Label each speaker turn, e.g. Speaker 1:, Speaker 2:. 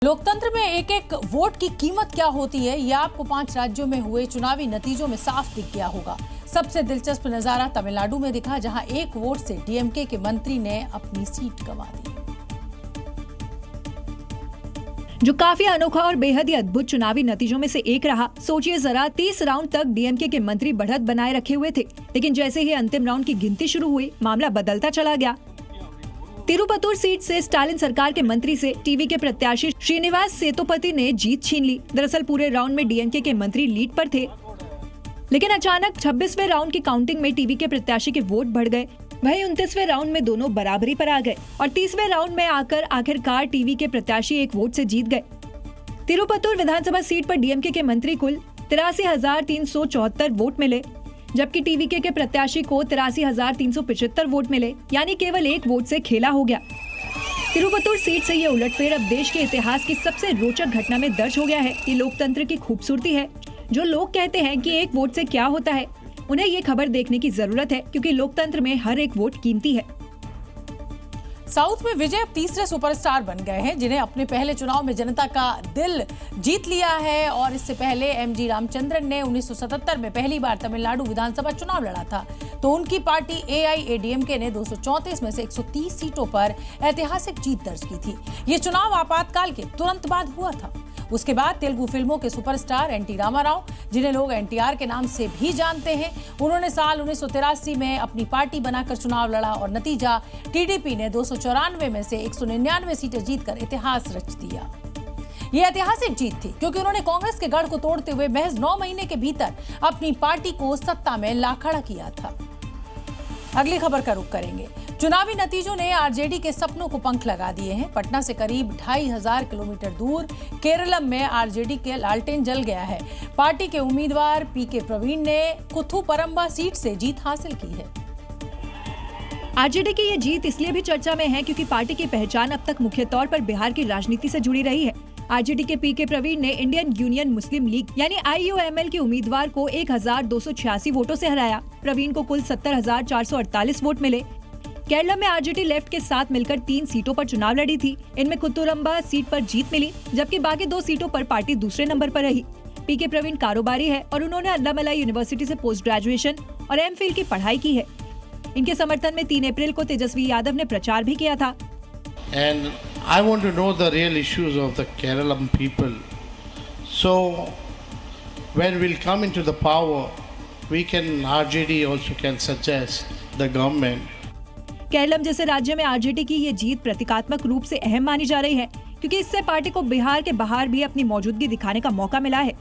Speaker 1: लोकतंत्र में एक एक वोट की कीमत क्या होती है, यह आपको 5 राज्यों में हुए चुनावी नतीजों में साफ दिख गया होगा। सबसे दिलचस्प नजारा तमिलनाडु में दिखा, जहां एक वोट से डीएमके के मंत्री ने अपनी सीट गंवा दी,
Speaker 2: जो काफी अनोखा और बेहद ही अद्भुत चुनावी नतीजों में से एक रहा। सोचिए जरा, 30 राउंड तक डीएमके के मंत्री बढ़त बनाए रखे हुए थे, लेकिन जैसे ही अंतिम राउंड की गिनती शुरू हुई, मामला बदलता चला गया। तिरुपतुर सीट से स्टालिन सरकार के मंत्री से टीवी के प्रत्याशी श्रीनिवास सेतुपति ने जीत छीन ली। दरअसल पूरे राउंड में डीएमके के मंत्री लीड पर थे, लेकिन अचानक 26वें राउंड की काउंटिंग में टीवी के प्रत्याशी के वोट बढ़ गए। वहीं 29वें राउंड में दोनों बराबरी पर आ गए और 30वें राउंड में आकर आखिरकार टीवी के प्रत्याशी एक वोट से जीत गए। तिरुपतुर विधानसभा सीट पर डीएमके के मंत्री कुल 83,374 वोट मिले, जबकि टीवीके के प्रत्याशी को 83,375 वोट मिले, यानी केवल एक वोट से खेला हो गया। तिरुपतुर सीट से ये उलटफेर अब देश के इतिहास की सबसे रोचक घटना में दर्ज हो गया है। ये लोकतंत्र की खूबसूरती है। जो लोग कहते हैं कि एक वोट से क्या होता है, उन्हें ये खबर देखने की जरूरत है, क्योंकि लोकतंत्र में हर एक वोट कीमती है।
Speaker 1: साउथ में विजय अब तीसरे सुपरस्टार बन गए हैं, जिन्हें अपने पहले चुनाव में जनता का दिल जीत लिया है। और इससे पहले एमजी रामचंद्रन ने 1977 में पहली बार तमिलनाडु विधानसभा चुनाव लड़ा था, तो उनकी पार्टी एआईएडीएमके ने 234 में से 130 सीटों पर ऐतिहासिक जीत दर्ज की थी। ये चुनाव आपातकाल के तुरंत बाद हुआ था। उसके बाद तेलुगु फिल्मों के सुपरस्टार एनटी रामाराव, जिन्हें लोग एनटीआर के नाम से भी जानते हैं, उन्होंने साल 1983 में अपनी पार्टी बनाकर चुनाव लड़ा और नतीजा टीडीपी ने 294 में से 199 सीटें जीतकर इतिहास रच दिया। ये ऐतिहासिक जीत थी, क्योंकि उन्होंने कांग्रेस के गढ़ को तोड़ते हुए महज 9 महीने के भीतर अपनी पार्टी को सत्ता में ला खड़ा किया था। अगली खबर का रुख करेंगे। चुनावी नतीजों ने आरजेडी के सपनों को पंख लगा दिए हैं। पटना से करीब 2,500 किलोमीटर दूर केरलम में आरजेडी के लालटेन जल गया है। पार्टी के उम्मीदवार पीके प्रवीण ने कुथुपरंबा सीट से जीत हासिल की है।
Speaker 2: आरजेडी की ये जीत इसलिए भी चर्चा में है, क्योंकि पार्टी की पहचान अब तक मुख्य तौर पर बिहार की राजनीति से जुड़ी रही है। आरजेडी के पीके प्रवीण ने इंडियन यूनियन मुस्लिम लीग यानी आईयूएमएल के उम्मीदवार को 1,286 वोटों से हराया। प्रवीण को कुल 70,448 वोट मिले। केरला में आरजेडी लेफ्ट के साथ मिलकर 3 सीटों पर चुनाव लड़ी थी। इनमें कुथुरंबा सीट पर जीत मिली, जबकि बाकी 2 सीटों पर पार्टी दूसरे नंबर पर रही। पीके प्रवीण कारोबारी है और उन्होंने अन्नामलाई यूनिवर्सिटी से पोस्ट ग्रेजुएशन और एमफिल की पढ़ाई की है। इनके समर्थन में 3 अप्रैल को तेजस्वी यादव ने प्रचार भी किया था।
Speaker 3: And I want to know the real issues of the Keralam people. So when we'll come into the power, RJD also can suggest the government.
Speaker 2: Keralam जैसे राज्य में आरजेडी की ये जीत प्रतीकात्मक रूप से अहम मानी जा रही है, क्योंकि इससे पार्टी को बिहार के बाहर भी अपनी मौजूदगी दिखाने का मौका मिला है।